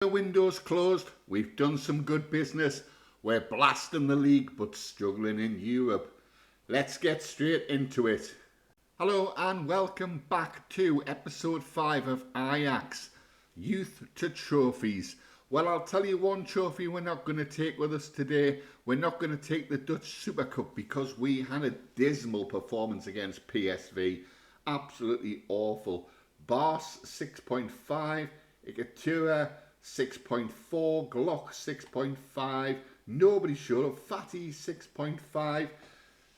The window's closed, we've done some good business, we're blasting the league but struggling in Europe. Let's get straight into it. Hello and welcome back to episode 5 of Ajax Youth To Trophies. Well, I'll tell you one trophy we're not going to take with us today. We're not going to take the Dutch Super Cup because we had a dismal performance against PSV. Absolutely awful. Bars 6.5, Ikatura 6.4, Glock 6.5, nobody showed up, Fatty 6.5,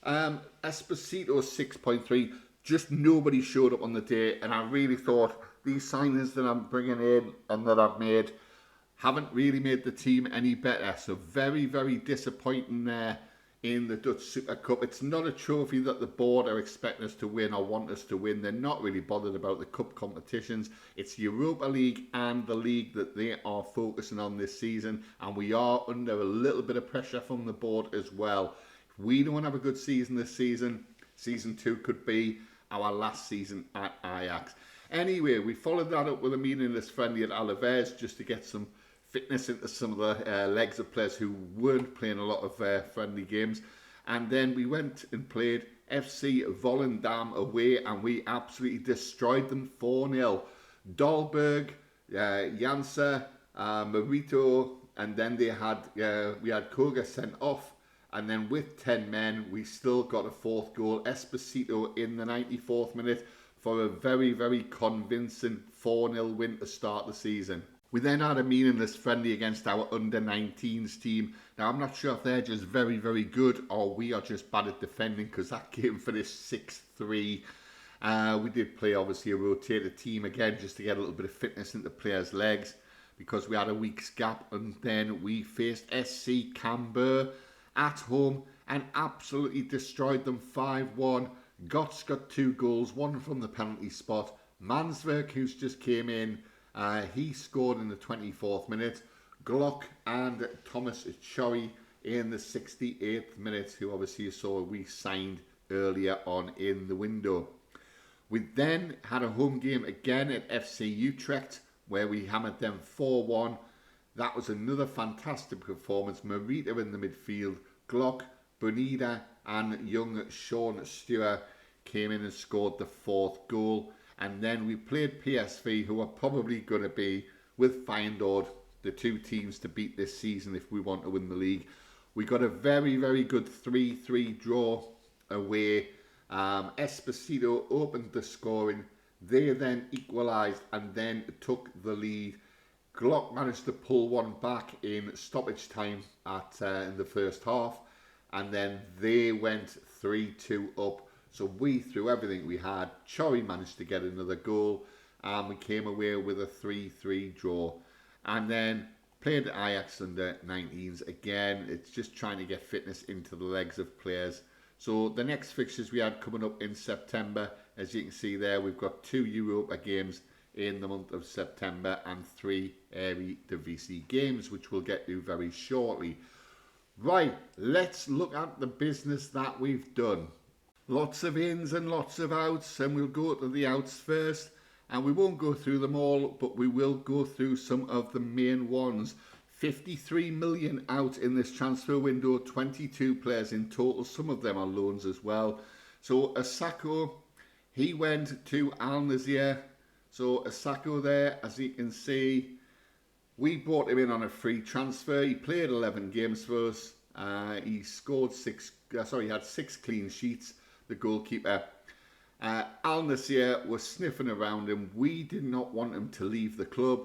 Esposito 6.3, just nobody showed up on the day, and I really thought these signings that I'm bringing in and that I've made haven't really made the team any better, so very, very disappointing there in the Dutch Super Cup. It's not a trophy that the board are expecting us to win or want us to win. They're not really bothered about the cup competitions. It's Europa League and the league that they are focusing on this season, and we are under a little bit of pressure from the board as well. If we don't have a good season this season, season 2 could be our last season at Ajax. Anyway, we followed that up with a meaningless friendly at Alaves just to get some fitness into some of the legs of players who weren't playing a lot of friendly games. And then we went and played FC Volendam away and we absolutely destroyed them 4-0. Dahlberg, Jansa, Marito, and then we had Koga sent off. And then with 10 men, we still got a 4th goal. Esposito in the 94th minute for a very, very convincing 4-0 win to start the season. We then had a meaningless friendly against our under-19s team. Now, I'm not sure if they're just very, very good or we are just bad at defending because that game finished 6-3. We did play, obviously, a rotated team again just to get a little bit of fitness into players' legs because we had a week's gap. And then we faced SC Camber at home and absolutely destroyed them 5-1. Gotts got 2 goals, one from the penalty spot. Manswerk, who's just came in, he scored in the 24th minute. Glock and Thomas Choi in the 68th minute, who obviously you saw we signed earlier on in the window. We then had a home game again at FC Utrecht, where we hammered them 4-1. That was another fantastic performance. Marita in the midfield, Glock, Bonita and young Sean Stewart came in and scored the 4th goal. And then we played PSV, who are probably going to be, with Feyenoord, the 2 teams to beat this season if we want to win the league. We got a very, very good 3-3 draw away. Esposito opened the scoring. They then equalised and then took the lead. Glock managed to pull one back in stoppage time in the first half. And then they went 3-2 up. So we threw everything we had. Chori managed to get another goal. And we came away with a 3-3 draw. And then played the Ajax under 19s again. It's just trying to get fitness into the legs of players. So the next fixtures we had coming up in September. As you can see there, we've got 2 Europa games in the month of September. And 3 Eredivisie games, which we'll get to very shortly. Right, let's look at the business that we've done. Lots of ins and lots of outs, and we'll go to the outs first. And we won't go through them all, but we will go through some of the main ones. 53 million out in this transfer window, 22 players in total. Some of them are loans as well. So Osako, he went to Al Nassr. So Osako there, as you can see, we brought him in on a free transfer. He played 11 games for us. He scored he had 6 clean sheets. The goalkeeper. Al Nassr was sniffing around him. We did not want him to leave the club.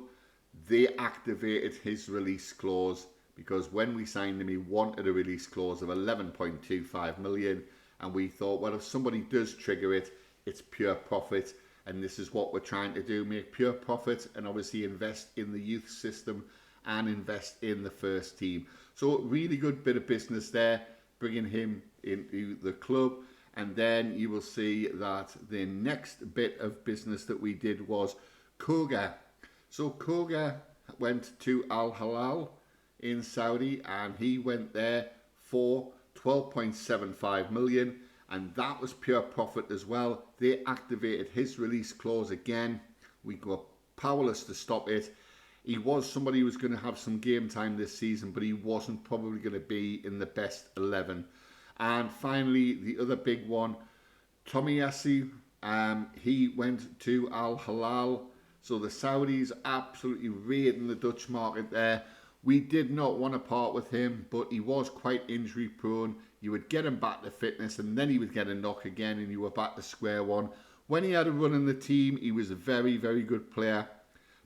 They activated his release clause because when we signed him, he wanted a release clause of 11.25 million. And we thought, well, if somebody does trigger it, it's pure profit. And this is what we're trying to do, make pure profit and obviously invest in the youth system and invest in the first team. So really good bit of business there, bringing him into the club. And then you will see that the next bit of business that we did was Koga. So Koga went to Al Hilal in Saudi and he went there for 12.75 million. And that was pure profit as well. They activated his release clause again. We were powerless to stop it. He was somebody who was going to have some game time this season, but he wasn't probably going to be in the best 11. And finally, the other big one, Yasi, he went to Al Hilal. So the Saudis absolutely raiding the Dutch market there. We did not want to part with him, but he was quite injury prone. You would get him back to fitness and then he would get a knock again and you were back to square one. When he had a run in the team, he was a very, very good player.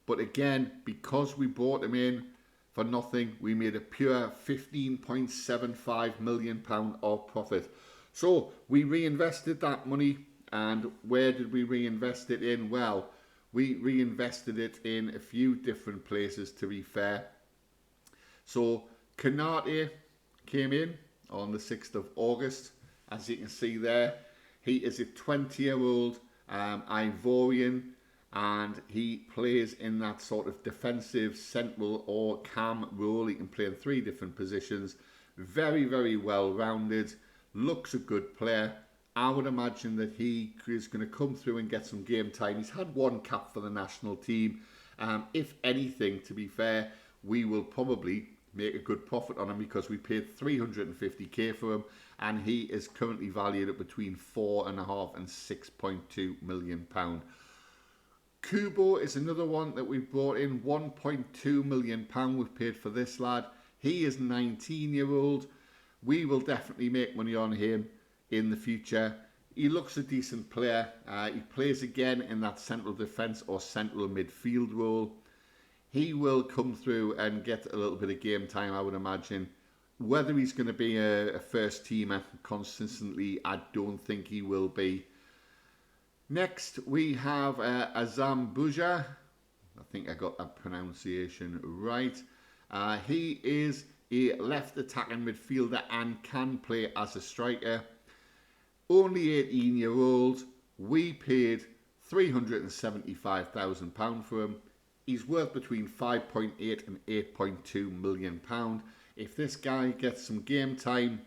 But again, because we brought him in for nothing, we made a pure £15.75 million of profit. So we reinvested that money, and where did we reinvest it in? Well, we reinvested it in a few different places, to be fair. So Canadia came in on the 6th of August, as you can see there. He is a 20-year-old Ivorian, and he plays in that sort of defensive, central or cam role. He can play in 3 different positions. Very, very well-rounded. Looks a good player. I would imagine that he is going to come through and get some game time. He's had 1 cap for the national team. If anything, to be fair, we will probably make a good profit on him because we paid 350k for him, and he is currently valued at between £4.5 and £6.2 million. Kubo is another one that we've brought in. £1.2 million we've paid for this lad. He is 19-year-old. We will definitely make money on him in the future. He looks a decent player. He plays again in that central defence or central midfield role. He will come through and get a little bit of game time, I would imagine. Whether he's going to be a first teamer consistently, I don't think he will be. Next, we have Azam Buja. I think I got that pronunciation right. He is a left attacking midfielder and can play as a striker. Only 18-year-old. We paid £375,000 for him. He's worth between 5.8 and 8.2 million pound. If this guy gets some game time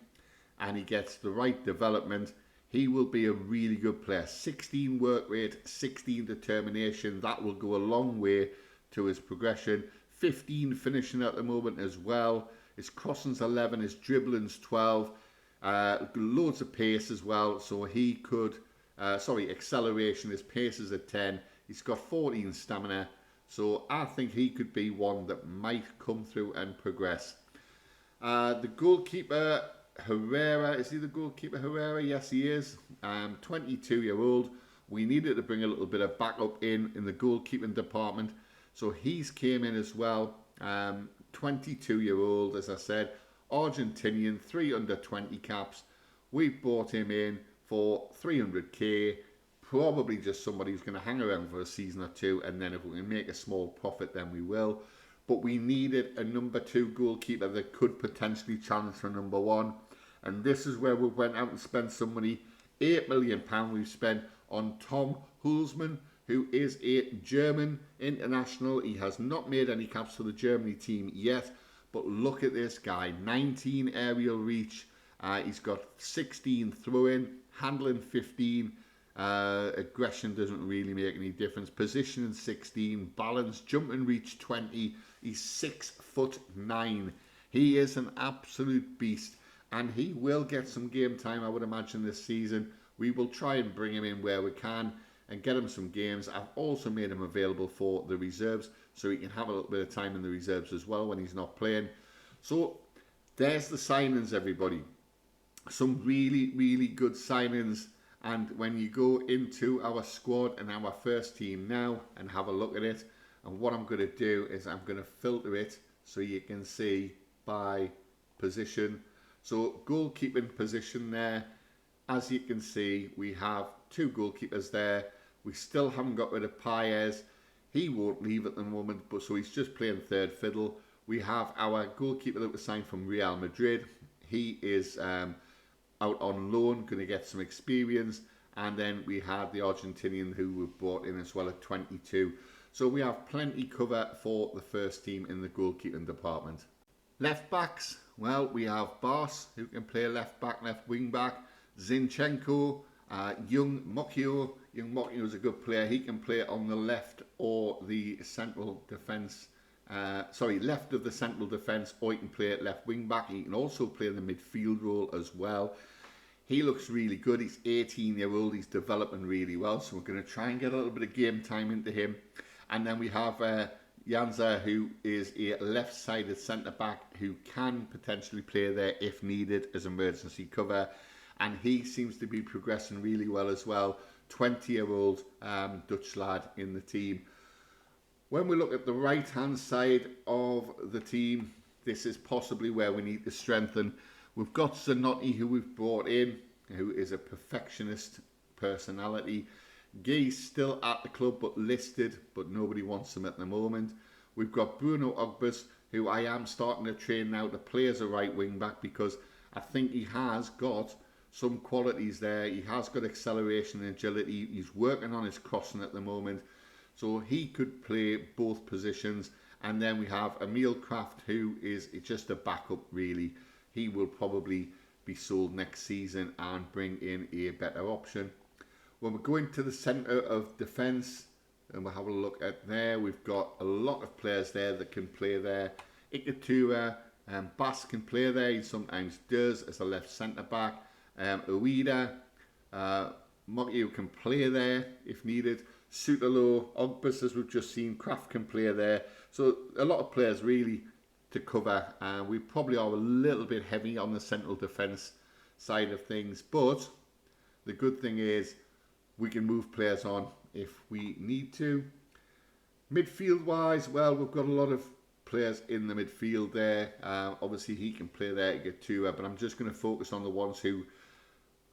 and he gets the right development, he will be a really good player. 16 work rate, 16 determination. That will go a long way to his progression. 15 finishing at the moment as well. His crossing's 11, his dribbling's 12. Loads of pace as well. So he could, acceleration. His pace is at 10. He's got 14 stamina. So I think he could be one that might come through and progress. The goalkeeper, Herrera, is he the goalkeeper, Herrera? Yes, he is. 22-year-old. We needed to bring a little bit of backup in the goalkeeping department. So he's came in as well. 22-year-old, as I said. Argentinian, 3 under 20 caps. We brought him in for 300k. Probably just somebody who's going to hang around for a season or 2, and then if we can make a small profit, then we will. But we needed a number 2 goalkeeper that could potentially challenge for number 1. And this is where we went out and spent some money. £8 million we've spent on Tom Hulsman, who is a German international. He has not made any caps for the Germany team yet. But look at this guy. 19 aerial reach. He's got 16 throw-in, handling 15. Aggression doesn't really make any difference. Positioning 16, balance, jumping reach 20. He's 6'9". He is an absolute beast, and he will get some game time, I would imagine, this season. We will try and bring him in where we can and get him some games. I've also made him available for the reserves, so he can have a little bit of time in the reserves as well when he's not playing. So there's the signings, everybody. Some really, really good signings. And when you go into our squad and our first team now and have a look at it, and what I'm going to do is I'm going to filter it so you can see by position. So goalkeeping position there, as you can see, we have 2 goalkeepers there. We still haven't got rid of Paez. He won't leave at the moment, but so he's just playing third fiddle. We have our goalkeeper that was signed from Real Madrid. He is out on loan, going to get some experience. And then we had the Argentinian who we brought in as well at 22. So we have plenty cover for the first team in the goalkeeping department. Left backs, well, we have Bas, who can play left back, left wing back. Zinchenko, Young Mokio. Young Mokio is a good player. He can play on the left or the central defence left of the central defence, or he can play at left wing back. He can also play in the midfield role as well. He looks really good. He's 18-year-old. He's developing really well. So we're going to try and get a little bit of game time into him. And then we have Janza, who is a left-sided centre-back who can potentially play there if needed as emergency cover. And he seems to be progressing really well as well. 20-year-old Dutch lad in the team. When we look at the right-hand side of the team, this is possibly where we need to strengthen. We've got Zanotti, who we've brought in, who is a perfectionist personality. Guy's still at the club but listed, but nobody wants him at the moment. We've got Bruno Ogbus, who I am starting to train now to play as a right wing back, because I think he has got some qualities there. He has got acceleration and agility. He's working on his crossing at the moment, so he could play both positions. And then we have Emil Kraft, who is just a backup really. He will probably be sold next season and bring in a better option. When we go into the centre of defence, and we'll have a look at there, we've got a lot of players there that can play there. Ikatua and Bass can play there. He sometimes does as a left centre back. Ueda, Mokiu can play there if needed. Sutalo, Ogbus, as we've just seen, Kraft can play there. So a lot of players really to cover. We probably are a little bit heavy on the central defence side of things, but the good thing is we can move players on if we need to. Midfield wise, well, we've got a lot of players in the midfield there. Obviously he can play there to get to, but I'm just going to focus on the ones who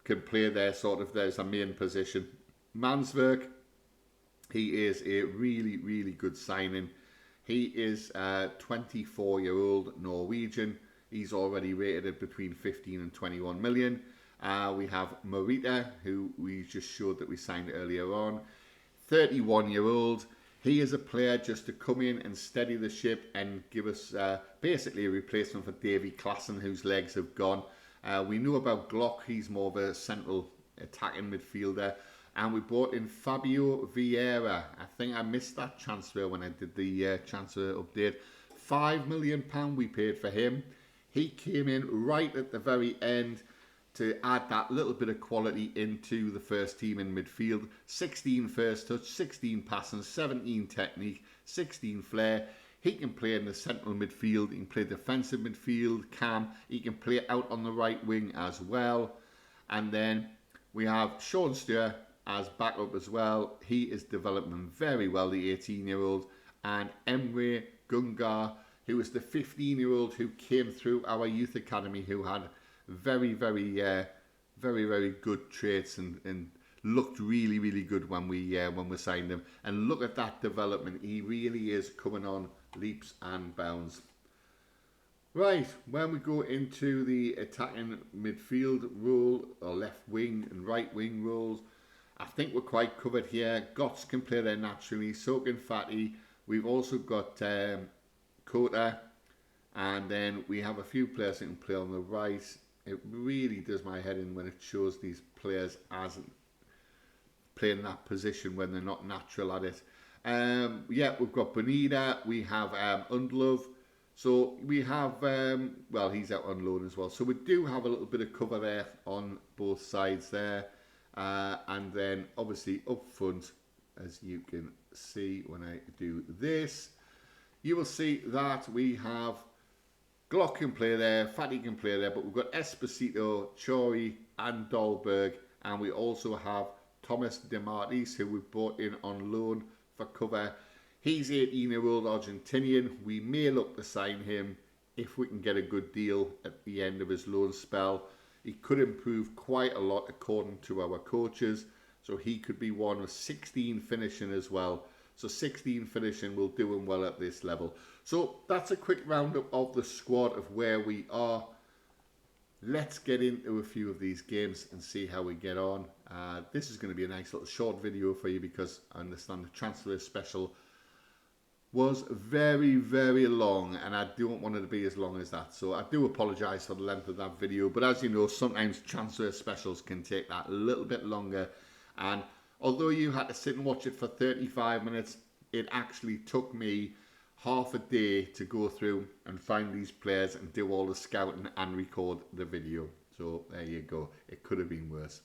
can play there, sort of there's a main position. Mansverk, he is a really, really good signing. He is a 24-year-old Norwegian. He's already rated at between 15 and 21 million. We have Morita, who we just showed that we signed earlier on. 31-year-old. He is a player just to come in and steady the ship and give us basically a replacement for Davy Klassen, whose legs have gone. We know about Glock. He's more of a central attacking midfielder. And we brought in Fabio Vieira. I think I missed that transfer when I did the transfer update. £5 million we paid for him. He came in right at the very end to add that little bit of quality into the first team in midfield. 16 first touch, 16 passing, 17 technique, 16 flair. He can play in the central midfield. He can play defensive midfield, cam. He can play out on the right wing as well. And then we have Sean Steer as backup as well. He is developing very well, the 18-year-old. And Emre Gungar, who is the 15-year-old who came through our youth academy, who had very good traits and looked really, really good when we signed him. And look at that development. He really is coming on leaps and bounds. Right, when we go into the attacking midfield role, or left wing and right wing roles, I think we're quite covered here. Gotts can play there naturally. So can Fatty. We've also got Kota, and then we have a few players that can play on the right. It really does my head in when it shows these players as playing that position when they're not natural at it. Yeah, we've got Bonita, we have Undlove. So we have, well, he's out on loan as well. So we do have a little bit of cover there on both sides there. And then obviously up front, as you can see when I do this, you will see that we have Glock can play there, Fatty can play there, but we've got Esposito, Chori and Dahlberg, and we also have Thomas DeMartis, who we've brought in on loan for cover. He's 18-year-old Argentinian. We may look to sign him if we can get a good deal at the end of his loan spell. He could improve quite a lot according to our coaches, so he could be one with 16 finishing as well. So 16 finishing will do him well at this level. So that's a quick roundup of the squad of where we are. Let's get into a few of these games and see how we get on. This is going to be a nice little short video for you because I understand the transfer special was very, very long, and I don't want it to be as long as that. So I do apologise for the length of that video, but as you know, sometimes transfer specials can take that a little bit longer. And although you had to sit and watch it for 35 minutes, it actually took me half a day to go through and find these players and do all the scouting and record the video. So there you go. It could have been worse.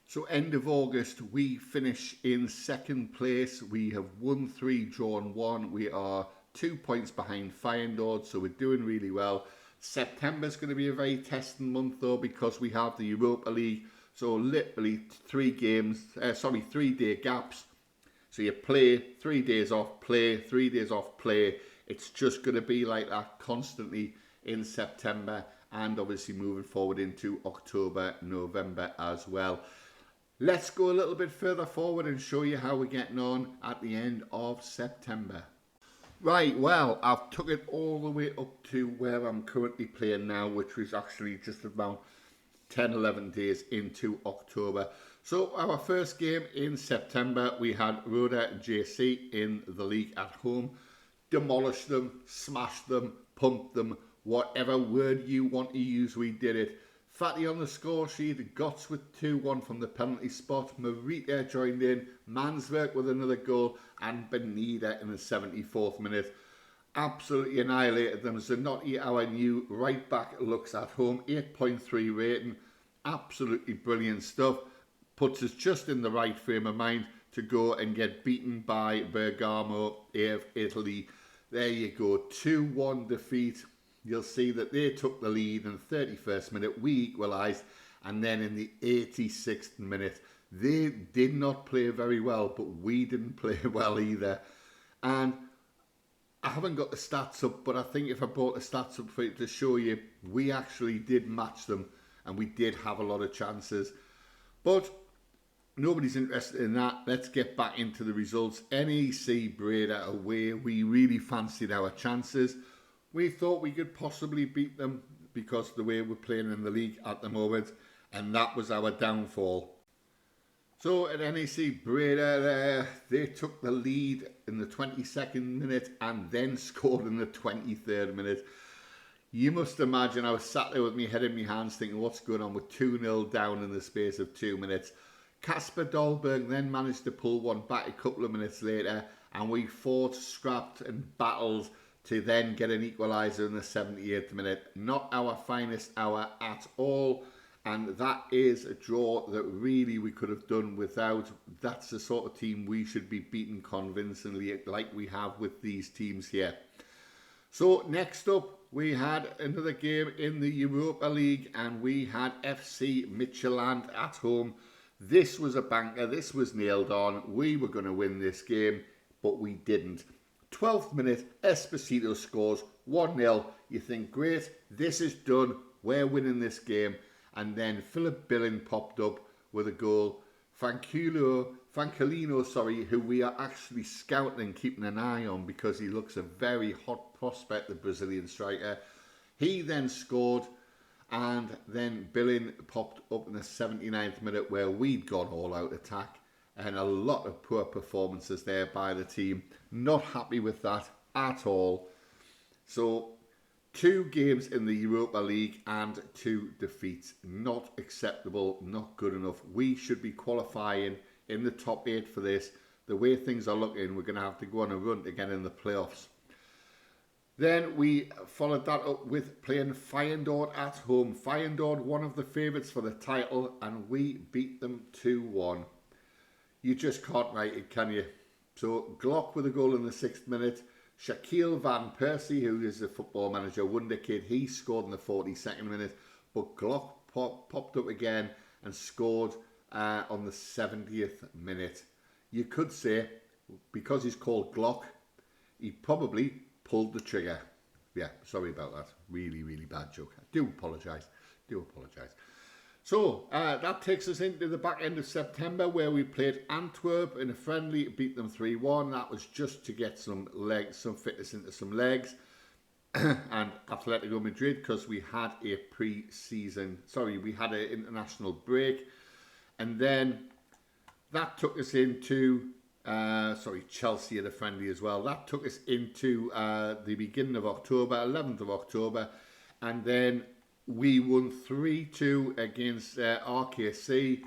So end of August, we finish in second place. We have won 3, drawn 1. We are 2 points behind Feyenoord, so we're doing really well. September's going to be a very testing month though, because we have the Europa League. So literally 3 day gaps. So you play, 3 days off, play, 3 days off, play. It's just going to be like that constantly in September, and obviously moving forward into October, November as well. Let's go a little bit further forward and show you how we're getting on at the end of September. Right, well, I've took it all the way up to where I'm currently playing now, which was actually just about 10, 11 days into October. So our first game in September, we had Roda JC in the league at home. Demolished them, smashed them, pumped them, whatever word you want to use, we did it. Fatty on the score sheet, Gotts with 2-1 from the penalty spot, Marita joined in, Manswerk with another goal, and Benida in the 74th minute. Absolutely annihilated them. Zanotti, our new right back, looks at home, 8.3 rating. Absolutely brilliant stuff. Puts us just in the right frame of mind to go and get beaten by Bergamo of Italy. There you go, 2-1 defeat. You'll see that they took the lead in the 31st minute, we equalised, and then in the 86th minute, they did not play very well, but we didn't play well either. And I haven't got the stats up, but I think if I brought the stats up for you to show you, we actually did match them, and we did have a lot of chances. But nobody's interested in that. Let's get back into the results. NEC Breda away, we really fancied our chances. We thought we could possibly beat them because of the way we're playing in the league at the moment, and that was our downfall. So at NEC Breda, they took the lead in the 22nd minute and then scored in the 23rd minute. You must imagine I was sat there with my head in my hands thinking, what's going on? With 2-0 down in the space of 2 minutes. Kasper Dolberg then managed to pull one back a couple of minutes later, and we fought, scrapped and battled to then get an equaliser in the 78th minute. Not our finest hour at all, and that is a draw that really we could have done without. That's the sort of team we should be beating convincingly, like we have with these teams here. So next up, we had another game in the Europa League, and we had FC Midtjylland at home. This was a banker, this was nailed on. We were going to win this game, but we didn't. 12th minute, Esposito scores 1-0. You think, great, this is done. We're winning this game. And then Philip Billing popped up with a goal. Francolino, who we are actually scouting and keeping an eye on because he looks a very hot prospect, the Brazilian striker. He then scored, and then Billing popped up in the 79th minute where we'd gone all out attack. And a lot of poor performances there by the team. Not happy with that at all. So 2 games in the Europa League and 2 defeats. Not acceptable, not good enough. We should be qualifying in the top 8 for this. The way things are looking, we're going to have to go on a run to get in the playoffs. Then we followed that up with playing Feyenoord at home. Feyenoord, one of the favourites for the title, and we beat them 2-1. You just can't write it, can you? So Glock with a goal in the 6th minute. Shaquille Van Persie, who is the football manager, Wonderkid, he scored in the 42nd minute. But Glock popped up again and scored on the 70th minute. You could say, because he's called Glock, he probably pulled the trigger. Yeah, sorry about that. Really, really bad joke. I do apologise. So that takes us into the back end of September, where we played Antwerp in a friendly, beat them 3-1. That was just to get some fitness into some legs. And Atletico Madrid, because we had an international break. And then that took us into, Chelsea had a friendly as well. That took us into the beginning of October, 11th of October. And then we won 3-2 against RKC.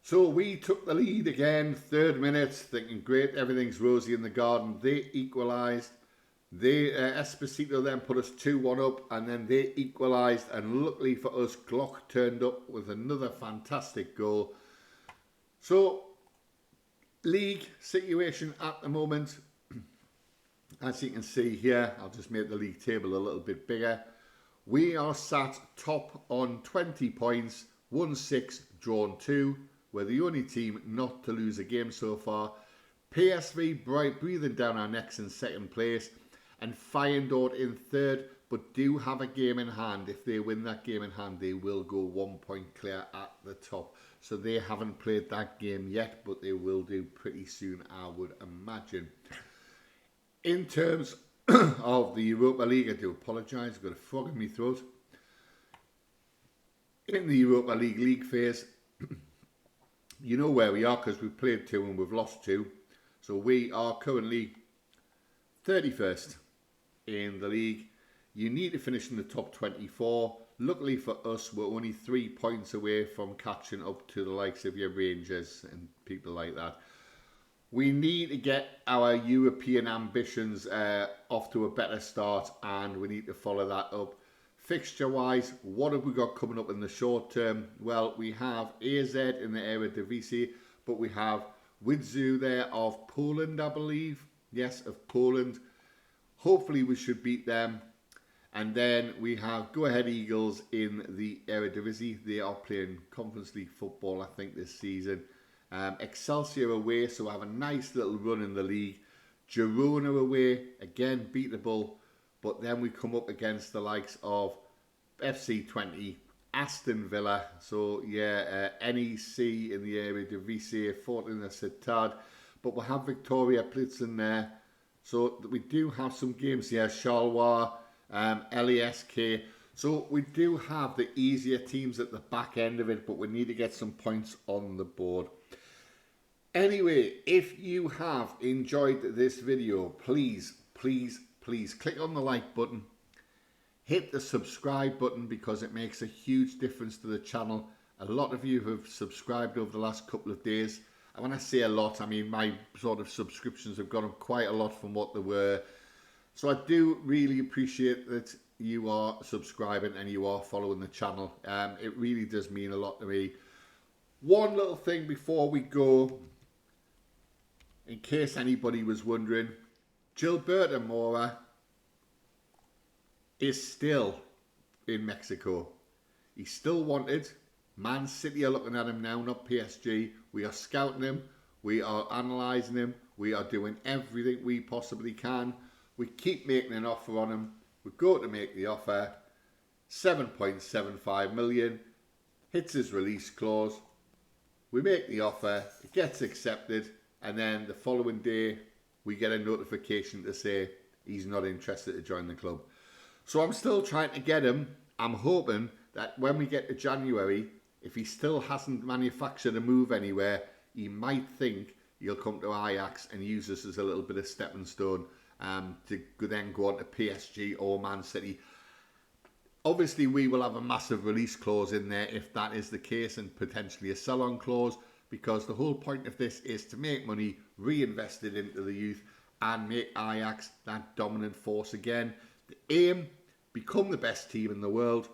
So we took the lead again, 3rd minute, thinking, great, everything's rosy in the garden. They equalised. They Esposito then put us 2-1 up, and then they equalised, and luckily for us, Glock turned up with another fantastic goal. So, league situation at the moment, as you can see here, I'll just make the league table a little bit bigger. We are sat top on 20 points, won 6, drawn 2. We're the only team not to lose a game so far. PSV breathing down our necks in second place, and Feyenoord in third, but do have a game in hand. If they win that game in hand, they will go 1 point clear at the top. So they haven't played that game yet, but they will do pretty soon, I would imagine. In terms of the Europa League, I do apologise, I've got a frog in my throat. In the Europa League phase, you know where we are because we've played 2 and we've lost 2. So we are currently 31st in the league. You need to finish in the top 24. Luckily for us, we're only 3 points away from catching up to the likes of your Rangers and people like that. We need to get our European ambitions off to a better start, and we need to follow that up. Fixture-wise, what have we got coming up in the short term? Well, we have AZ in the Eredivisie, but we have Widzew there of Poland, I believe. Yes, of Poland. Hopefully we should beat them. And then we have Go Ahead Eagles in the Eredivisie. They are playing Conference League football, I think, this season. Excelsior away, so I have a nice little run in the league. Girona away, again beatable. But then we come up against the likes of FC 20, Aston Villa. So yeah, NEC in the Eredivisie, Fortuna Sittard. But we'll have Victoria Plitzen there. So we do have some games here. Charleroi, LASK. So we do have the easier teams at the back end of it, but we need to get some points on the board. Anyway, if you have enjoyed this video, please click on the like button. Hit the subscribe button because it makes a huge difference to the channel. A lot of you have subscribed over the last couple of days. And when I say a lot, I mean my sort of subscriptions have gone up quite a lot from what they were. So I do really appreciate that you are subscribing and you are following the channel. It really does mean a lot to me. One little thing before we go, in case anybody was wondering, Gilberto Mora is still in Mexico. He's still wanted. Man City are looking at him now, not PSG. We are scouting him. We are analysing him. We are doing everything we possibly can. We keep making an offer on him. We go to make the offer. 7.75 million. Hits his release clause. We make the offer. It gets accepted. And then the following day, we get a notification to say he's not interested to join the club. So I'm still trying to get him. I'm hoping that when we get to January, if he still hasn't manufactured a move anywhere, he might think he'll come to Ajax and use us as a little bit of stepping stone to then go on to PSG or Man City. Obviously, we will have a massive release clause in there if that is the case, and potentially a sell-on clause, because the whole point of this is to make money, reinvest it into the youth, and make Ajax that dominant force again. The aim, become the best team in the world,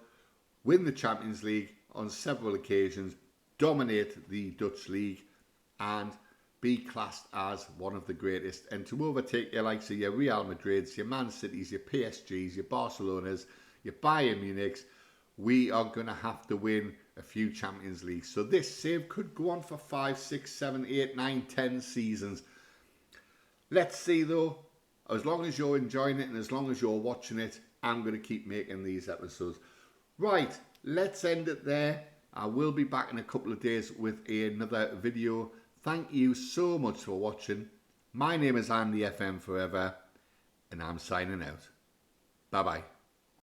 win the Champions League on several occasions, dominate the Dutch league, and be classed as one of the greatest, and to overtake your likes of your Real Madrids, your Man Cities, your PSGs, your Barcelonas, your Bayern Munichs. We are going to have to win a few Champions Leagues. So this save could go on for 5, 6, 7, 8, 9, 10 seasons. Let's see though. As long as you're enjoying it and as long as you're watching it, I'm going to keep making these episodes. Right, let's end it there. I will be back in a couple of days with another video. Thank you so much for watching. My name is Andy FM Forever, and I'm signing out. Bye-bye.